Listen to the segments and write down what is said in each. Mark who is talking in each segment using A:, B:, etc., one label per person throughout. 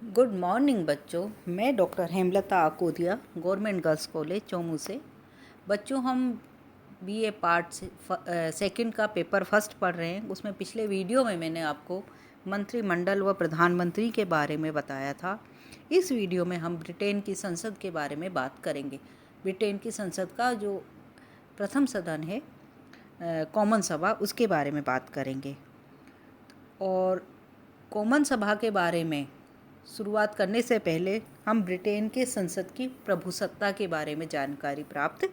A: Good morning बच्चों। मैं doctor Hemlata Akodiya, government girls college Chomu से। बच्चों, हम बीए पार्ट सेकंड का पेपर फर्स्ट पढ़ रहे हैं। उसमें पिछले वीडियो में मैंने आपको मंत्रिमंडल व प्रधानमंत्री के बारे में बताया था। इस वीडियो में हम ब्रिटेन की संसद के बारे में बात करेंगे। ब्रिटेन की संसद का जो प्रथम सदन है, कॉमन सभा, उसके बारे में बात करेंगे। और कॉमन सभा के बारे में शुरुआत करने से पहले हम ब्रिटेन के संसद की प्रभुसत्ता के बारे में जानकारी प्राप्त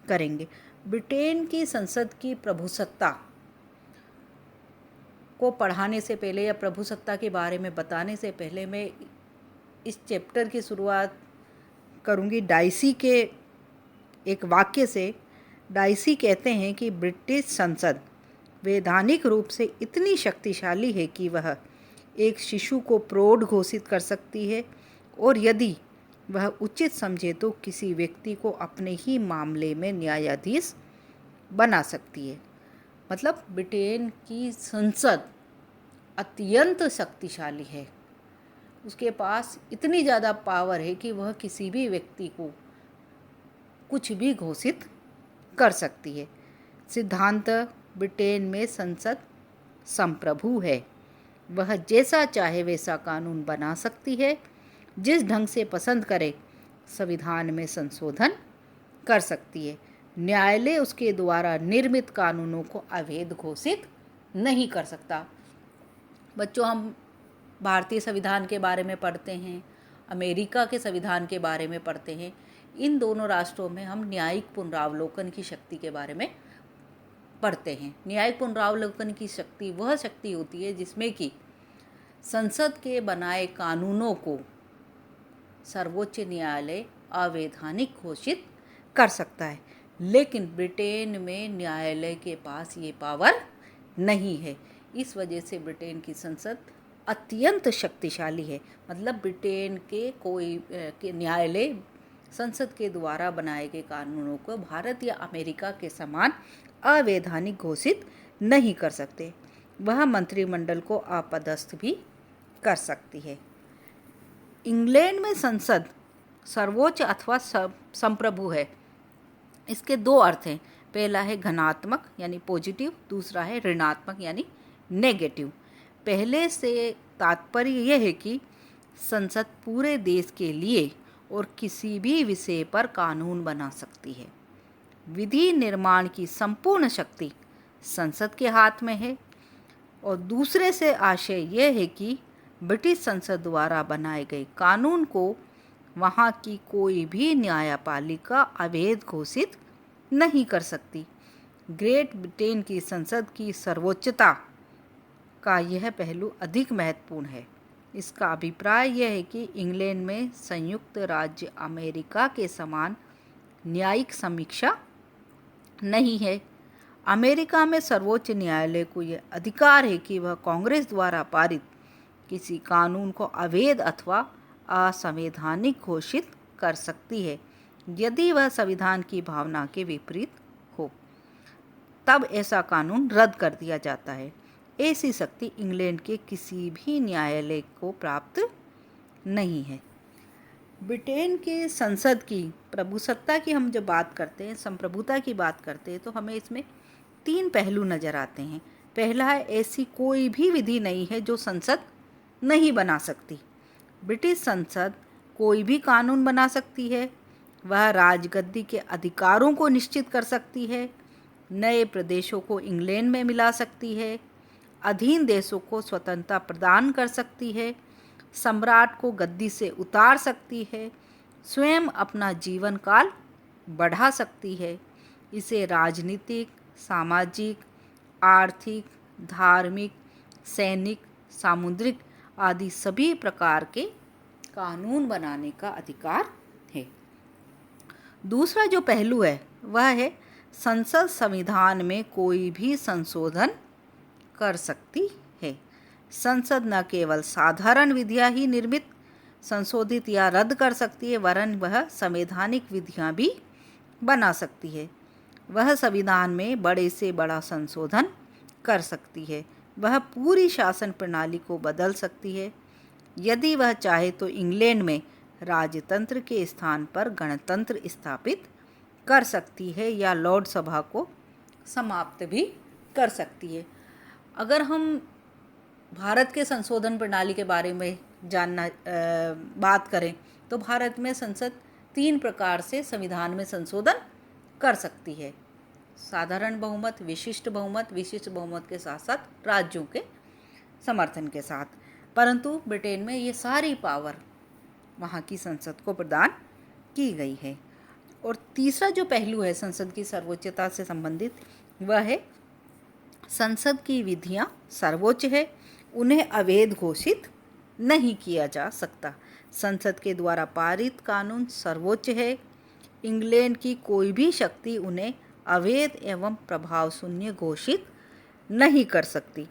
A: करेंगे। ब्रिटेन की संसद की प्रभुसत्ता को पढ़ाने से पहले या प्रभुसत्ता के बारे में बताने से पहले मैं इस चैप्टर की शुरुआत करूंगी डाइसी के एक वाक्य से। डाइसी कहते हैं कि ब्रिटिश संसद वैधानिक रूप से इतनी शक्तिशाली है कि वह एक शिशु को प्रौढ़ घोषित कर सकती है और यदि वह उचित समझे तो किसी व्यक्ति को अपने ही मामले में न्यायाधीश बना सकती है। मतलब ब्रिटेन की संसद अत्यंत शक्तिशाली है। उसके पास इतनी ज़्यादा पावर है कि वह किसी भी व्यक्ति को कुछ भी घोषित कर सकती है। सिद्धांत ब्रिटेन में संसद संप्रभु है। वह जैसा चाहे वैसा कानून बना सकती है, जिस ढंग से पसंद करे संविधान में संशोधन कर सकती है। न्यायालय उसके द्वारा निर्मित कानूनों को अवैध घोषित नहीं कर सकता। बच्चों, हम भारतीय संविधान के बारे में पढ़ते हैं, अमेरिका के संविधान के बारे में पढ़ते हैं। इन दोनों राष्ट्रों में हम न्यायिक पुनरावलोकन की शक्ति के बारे में पढ़ते हैं। न्यायिक पुनरावलोकन की शक्ति वह शक्ति होती है जिसमें कि संसद के बनाए कानूनों को सर्वोच्च न्यायालय अवैधानिक घोषित कर सकता है। लेकिन ब्रिटेन में न्यायालय के पास ये पावर नहीं है। इस वजह से ब्रिटेन की संसद अत्यंत शक्तिशाली है। मतलब ब्रिटेन के कोई न्यायालय संसद के द्वारा बनाए गए कानूनों को भारत या अमेरिका के समान अवैधानिक घोषित नहीं कर सकते। वह मंत्रिमंडल को अपदस्थ भी कर सकती है। इंग्लैंड में संसद सर्वोच्च अथवा संप्रभु है। इसके दो अर्थ हैं। पहला है धनात्मक यानी पॉजिटिव, दूसरा है ऋणात्मक यानी नेगेटिव। पहले से तात्पर्य यह है कि संसद पूरे देश के लिए और किसी भी विषय पर कानून बना सकती है। विधि निर्माण की संपूर्ण शक्ति संसद के हाथ में है। और दूसरे से आशय यह है कि ब्रिटिश संसद द्वारा बनाए गए कानून को वहाँ की कोई भी न्यायपालिका अवैध घोषित नहीं कर सकती। ग्रेट ब्रिटेन की संसद की सर्वोच्चता का यह पहलू अधिक महत्वपूर्ण है। इसका अभिप्राय यह है कि इंग्लैंड में संयुक्त राज्य अमेरिका के समान न्यायिक समीक्षा नहीं है। अमेरिका में सर्वोच्च न्यायालय को यह अधिकार है कि वह कांग्रेस द्वारा पारित किसी कानून को अवैध अथवा असंवैधानिक घोषित कर सकती है। यदि वह संविधान की भावना के विपरीत हो, तब ऐसा कानून रद्द कर दिया जाता है। ऐसी शक्ति इंग्लैंड के किसी भी न्यायालय को प्राप्त नहीं है। ब्रिटेन के संसद की प्रभुसत्ता की हम जब बात करते हैं, संप्रभुता की बात करते हैं, तो हमें इसमें तीन पहलू नज़र आते हैं। पहला है, ऐसी कोई भी विधि नहीं है जो संसद नहीं बना सकती। ब्रिटिश संसद कोई भी कानून बना सकती है। वह राजगद्दी के अधिकारों को निश्चित कर सकती है। नए प्रदेशों को इंग्लैंड में मिला सकती है। अधीन देशों को स्वतंत्रता प्रदान कर सकती है। सम्राट को गद्दी से उतार सकती है। स्वयं अपना जीवन काल बढ़ा सकती है। इसे राजनीतिक, सामाजिक, आर्थिक, धार्मिक, सैनिक, सामुद्रिक आदि सभी प्रकार के कानून बनाने का अधिकार है। दूसरा जो पहलू है वह है, संसद संविधान में कोई भी संशोधन कर सकती है। संसद न केवल साधारण विधियां ही निर्मित, संशोधित या रद्द कर सकती है, वरन वह संवैधानिक विधियां भी बना सकती है। वह संविधान में बड़े से बड़ा संशोधन कर सकती है। वह पूरी शासन प्रणाली को बदल सकती है। यदि वह चाहे तो इंग्लैंड में राजतंत्र के स्थान पर गणतंत्र स्थापित कर सकती है या लॉर्ड सभा को समाप्त भी कर सकती है। अगर हम भारत के संशोधन प्रणाली के बारे में बात करें तो भारत में संसद 3 प्रकार से संविधान में संशोधन कर सकती है। साधारण बहुमत, विशिष्ट बहुमत के साथ साथ राज्यों के समर्थन के साथ। परंतु ब्रिटेन में ये सारी पावर वहाँ की संसद को प्रदान की गई है। और तीसरा जो पहलू है संसद की सर्वोच्चता से संबंधित, वह है संसद की विधियाँ सर्वोच्च है, उन्हें अवैध घोषित नहीं किया जा सकता। संसद के द्वारा पारित कानून सर्वोच्च है। इंग्लैंड की कोई भी शक्ति उन्हें अवैध एवं प्रभाव शून्य घोषित नहीं कर सकती,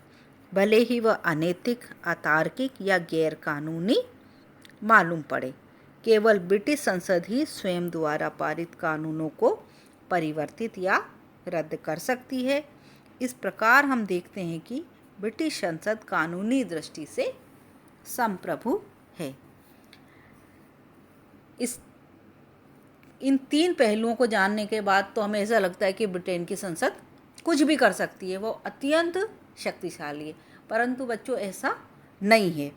A: भले ही वह अनैतिक, अतार्किक या गैर कानूनी मालूम पड़े। केवल ब्रिटिश संसद ही स्वयं द्वारा पारित कानूनों को परिवर्तित या रद्द कर सकती है। इस प्रकार हम देखते हैं कि ब्रिटिश संसद कानूनी दृष्टि से संप्रभु है। इन 3 पहलुओं को जानने के बाद तो हमें ऐसा लगता है कि ब्रिटेन की संसद कुछ भी कर सकती है, वो अत्यंत शक्तिशाली है। परंतु बच्चों, ऐसा नहीं है।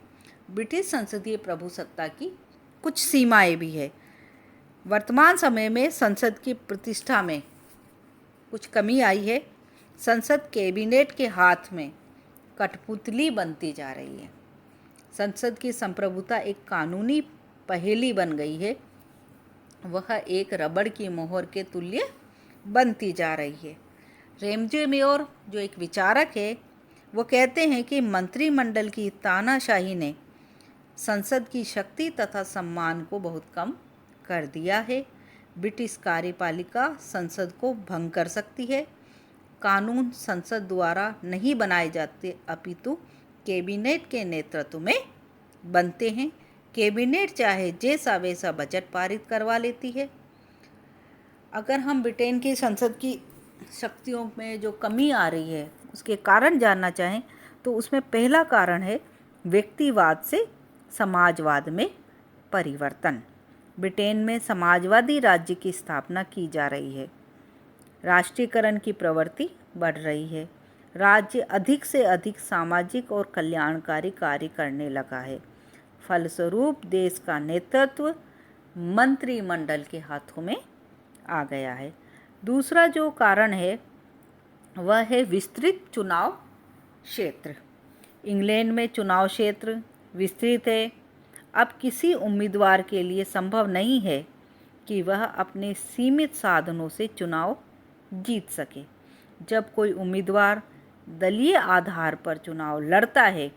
A: ब्रिटिश संसदीय प्रभुसत्ता की कुछ सीमाएं भी है। वर्तमान समय में संसद की प्रतिष्ठा में कुछ कमी आई है। संसद कैबिनेट के हाथ में कठपुतली बनती जा रही है। संसद की संप्रभुता एक कानूनी पहेली बन गई है, वह एक रबड़ की मोहर के तुल्य बनती जा रही है। रेमजे मेयर जो एक विचारक है, वो कहते हैं कि मंत्रिमंडल की तानाशाही ने संसद की शक्ति तथा सम्मान को बहुत कम कर दिया है। ब्रिटिश कार्यपालिका संसद को भंग कर सकती है। कानून संसद द्वारा नहीं बनाए जाते, अपितु कैबिनेट के नेतृत्व में बनते हैं। कैबिनेट चाहे जैसा वैसा बजट पारित करवा लेती है। अगर हम ब्रिटेन की संसद की शक्तियों में जो कमी आ रही है उसके कारण जानना चाहें तो उसमें पहला कारण है व्यक्तिवाद से समाजवाद में परिवर्तन। ब्रिटेन में समाजवादी राज्य की स्थापना की जा रही है। राष्ट्रीयकरण की प्रवृत्ति बढ़ रही है। राज्य अधिक से अधिक सामाजिक और कल्याणकारी कार्य करने लगा है। फलस्वरूप देश का नेतृत्व मंत्रिमंडल के हाथों में आ गया है। दूसरा जो कारण है वह है विस्तृत चुनाव क्षेत्र। इंग्लैंड में चुनाव क्षेत्र विस्तृत है। अब किसी उम्मीदवार के लिए संभव नहीं है कि वह अपने सीमित साधनों से चुनाव जीत सके। जब कोई उम्मीदवार दलीय आधार पर चुनाव लड़ता है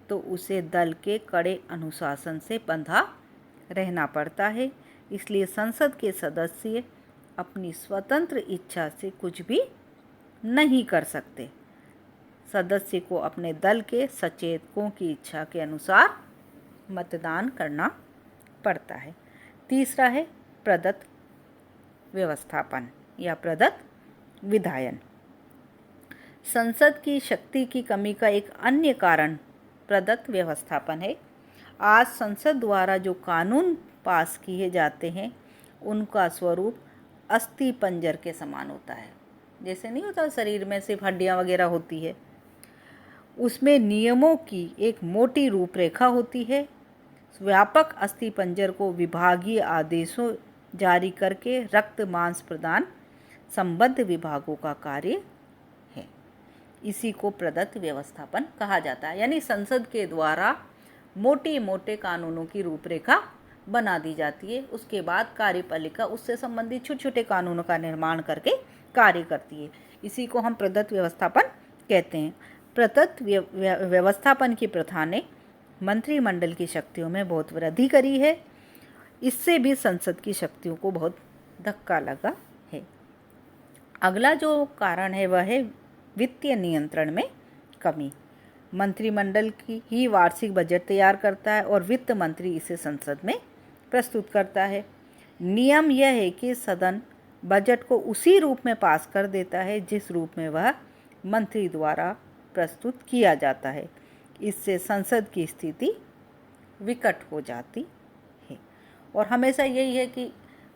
A: तो उसे दल के कड़े अनुशासन से बंधा रहना पड़ता है। इसलिए संसद के सदस्य अपनी स्वतंत्र इच्छा से कुछ भी नहीं कर सकते। सदस्य को अपने दल के सचेतकों की इच्छा के अनुसार मतदान करना पड़ता है। तीसरा है प्रदत्त व्यवस्थापन या प्रदत्त विधायन। संसद की शक्ति की कमी का एक अन्य कारण प्रदत्त व्यवस्थापन है। आज संसद द्वारा जो कानून पास किए जाते हैं उनका स्वरूप अस्थि पंजर के समान होता है। जैसे नहीं होता शरीर में सिर्फ हड्डियां वगैरह होती है, उसमें नियमों की एक मोटी रूपरेखा होती है। व्यापक अस्थि पंजर को विभागीय आदेशों जारी करके रक्त मांस प्रदान संबद्ध विभागों का कार्य है। इसी को प्रदत्त व्यवस्थापन कहा जाता है। यानी संसद के द्वारा मोटे मोटे कानूनों की रूपरेखा बना दी जाती है, उसके बाद कार्यपालिका उससे संबंधित छोटे छोटे कानूनों का निर्माण करके कार्य करती है। इसी को हम प्रदत्त व्यवस्थापन कहते हैं। प्रदत्त व्यवस्थापन की प्रथा ने मंत्रिमंडल की शक्तियों में बहुत वृद्धि करी है। इससे भी संसद की शक्तियों को बहुत धक्का लगा है। अगला जो कारण है वह है वित्तीय नियंत्रण में कमी। मंत्रिमंडल की ही वार्षिक बजट तैयार करता है और वित्त मंत्री इसे संसद में प्रस्तुत करता है। नियम यह है कि सदन बजट को उसी रूप में पास कर देता है जिस रूप में वह मंत्री द्वारा प्रस्तुत किया जाता है। इससे संसद की स्थिति विकट हो जाती है। और हमेशा यही है कि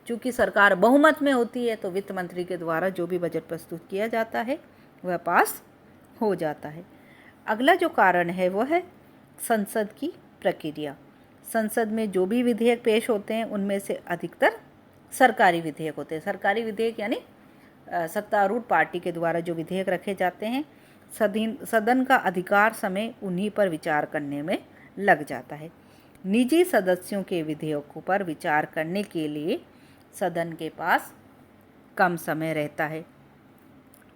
A: चूँकि सरकार बहुमत में होती है तो वित्त मंत्री के द्वारा जो भी बजट प्रस्तुत किया जाता है वह पास हो जाता है। अगला जो कारण है वह है संसद की प्रक्रिया। संसद में जो भी विधेयक पेश होते हैं उनमें से अधिकतर सरकारी विधेयक होते हैं। सरकारी विधेयक यानी सत्तारूढ़ पार्टी के द्वारा जो विधेयक रखे जाते हैं, सदन का अधिकार समय उन्हीं पर विचार करने में लग जाता है। निजी सदस्यों के विधेयकों पर विचार करने के लिए सदन के पास कम समय रहता है।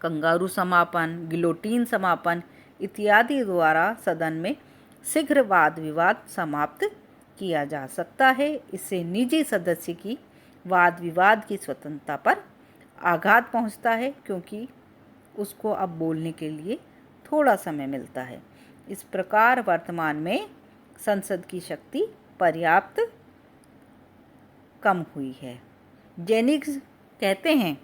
A: कंगारू समापन, गिलोटीन समापन इत्यादि द्वारा सदन में शीघ्र वाद विवाद समाप्त किया जा सकता है। इससे निजी सदस्य की वाद विवाद की स्वतंत्रता पर आघात पहुंचता है, क्योंकि उसको अब बोलने के लिए थोड़ा समय मिलता है। इस प्रकार वर्तमान में संसद की शक्ति पर्याप्त कम हुई है। जेनिक्स कहते हैं,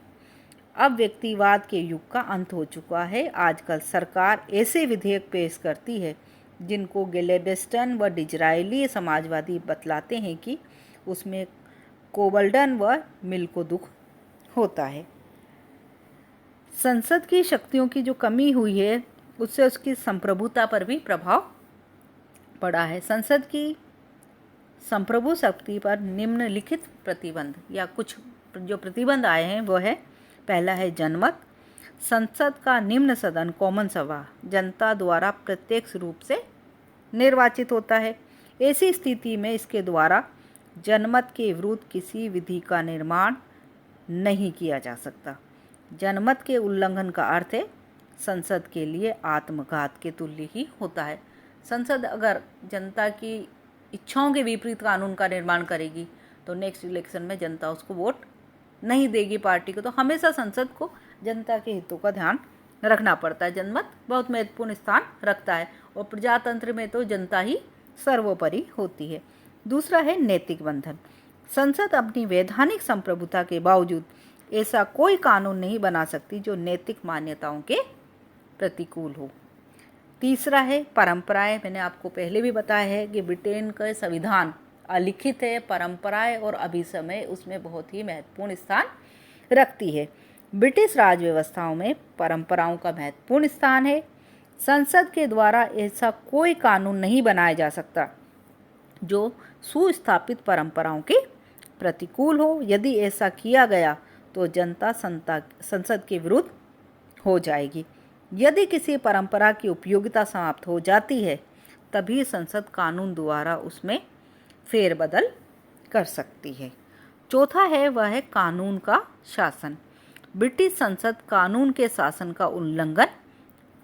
A: अब व्यक्तिवाद के युग का अंत हो चुका है। आजकल सरकार ऐसे विधेयक पेश करती है जिनको ग्लैडस्टोन व डिज़रायली समाजवादी बतलाते हैं कि उसमें कोबल्डन व मिल को दुख होता है। संसद की शक्तियों की जो कमी हुई है उससे उसकी संप्रभुता पर भी प्रभाव पड़ा है। संसद की संप्रभु शक्ति पर निम्नलिखित प्रतिबंध या कुछ जो प्रतिबंध आए हैं वो है, पहला है जनमत। संसद का निम्न सदन कॉमन सभा जनता द्वारा प्रत्यक्ष रूप से निर्वाचित होता है। ऐसी स्थिति में इसके द्वारा जनमत के विरुद्ध किसी विधि का निर्माण नहीं किया जा सकता। जनमत के उल्लंघन का अर्थ है संसद के लिए आत्मघात के तुल्य ही होता है। संसद अगर जनता की इच्छाओं के विपरीत कानून का निर्माण करेगी तो नेक्स्ट इलेक्शन में जनता उसको वोट नहीं देगी पार्टी को। तो हमेशा संसद को जनता के हितों का ध्यान रखना पड़ता है। जनमत बहुत महत्वपूर्ण स्थान रखता है और प्रजातंत्र में तो जनता ही सर्वोपरि होती है। दूसरा है नैतिक बंधन। संसद अपनी वैधानिक संप्रभुता के बावजूद ऐसा कोई कानून नहीं बना सकती जो नैतिक मान्यताओं के प्रतिकूल हो। तीसरा है परंपराएं। मैंने आपको पहले भी बताया है कि ब्रिटेन का संविधान अलिखित है। परंपराएं और अभिसमय उसमें बहुत ही महत्वपूर्ण स्थान रखती है। ब्रिटिश राज व्यवस्थाओं में परंपराओं का महत्वपूर्ण स्थान है। संसद के द्वारा ऐसा कोई कानून नहीं बनाया जा सकता जो सुस्थापित परंपराओं के प्रतिकूल हो। यदि ऐसा किया गया तो जनता संसद के विरुद्ध हो जाएगी। यदि किसी परंपरा की उपयोगिता समाप्त हो जाती है तभी संसद कानून द्वारा उसमें फेरबदल कर सकती है। चौथा है वह है कानून का शासन। ब्रिटिश संसद कानून के शासन का उल्लंघन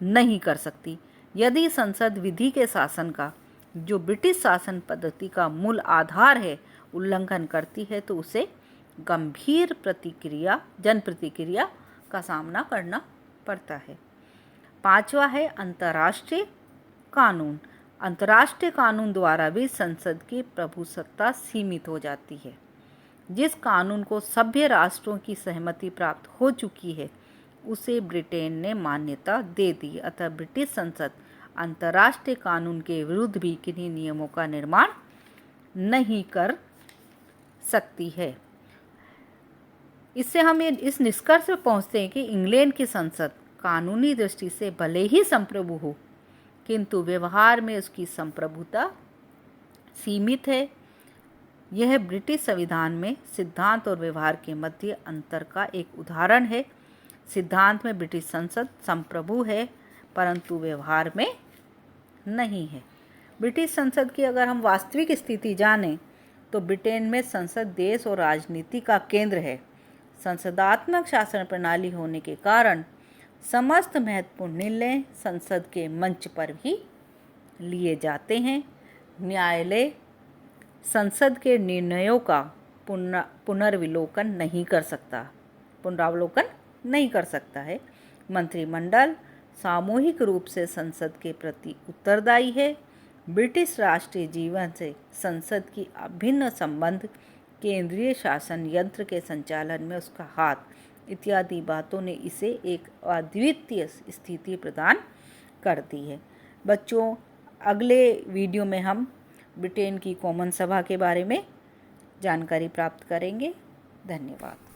A: नहीं कर सकती। यदि संसद विधि के शासन का, जो ब्रिटिश शासन पद्धति का मूल आधार है, उल्लंघन करती है तो उसे गंभीर जन प्रतिक्रिया का सामना करना पड़ता है। पांचवा है अंतर्राष्ट्रीय कानून। अंतर्राष्ट्रीय कानून द्वारा भी संसद की प्रभुसत्ता सीमित हो जाती है। जिस कानून को सभ्य राष्ट्रों की सहमति प्राप्त हो चुकी है उसे ब्रिटेन ने मान्यता दे दी। अतः ब्रिटिश संसद अंतर्राष्ट्रीय कानून के विरुद्ध भी किन्हीं नियमों का निर्माण नहीं कर सकती है। इससे हम इस निष्कर्ष पर पहुँचते हैं कि इंग्लैंड की संसद कानूनी दृष्टि से भले ही संप्रभु हो किंतु व्यवहार में उसकी संप्रभुता सीमित है। यह ब्रिटिश संविधान में सिद्धांत और व्यवहार के मध्य अंतर का एक उदाहरण है। सिद्धांत में ब्रिटिश संसद संप्रभु है परंतु व्यवहार में नहीं है। ब्रिटिश संसद की अगर हम वास्तविक स्थिति जानें तो ब्रिटेन में संसद देश और राजनीति का केंद्र है। संसदात्मक शासन प्रणाली होने के कारण समस्त महत्वपूर्ण निर्णय संसद के मंच पर ही लिए जाते हैं। न्यायालय संसद के निर्णयों का पुनरावलोकन नहीं कर सकता है। मंत्रिमंडल सामूहिक रूप से संसद के प्रति उत्तरदायी है। ब्रिटिश राष्ट्रीय जीवन से संसद की अभिन्न संबंध केंद्रीय शासन यंत्र के संचालन में उसका हाथ इत्यादि बातों ने इसे एक अद्वितीय स्थिति प्रदान कर दी है। बच्चों, अगले वीडियो में हम ब्रिटेन की कॉमन सभा के बारे में जानकारी प्राप्त करेंगे। धन्यवाद।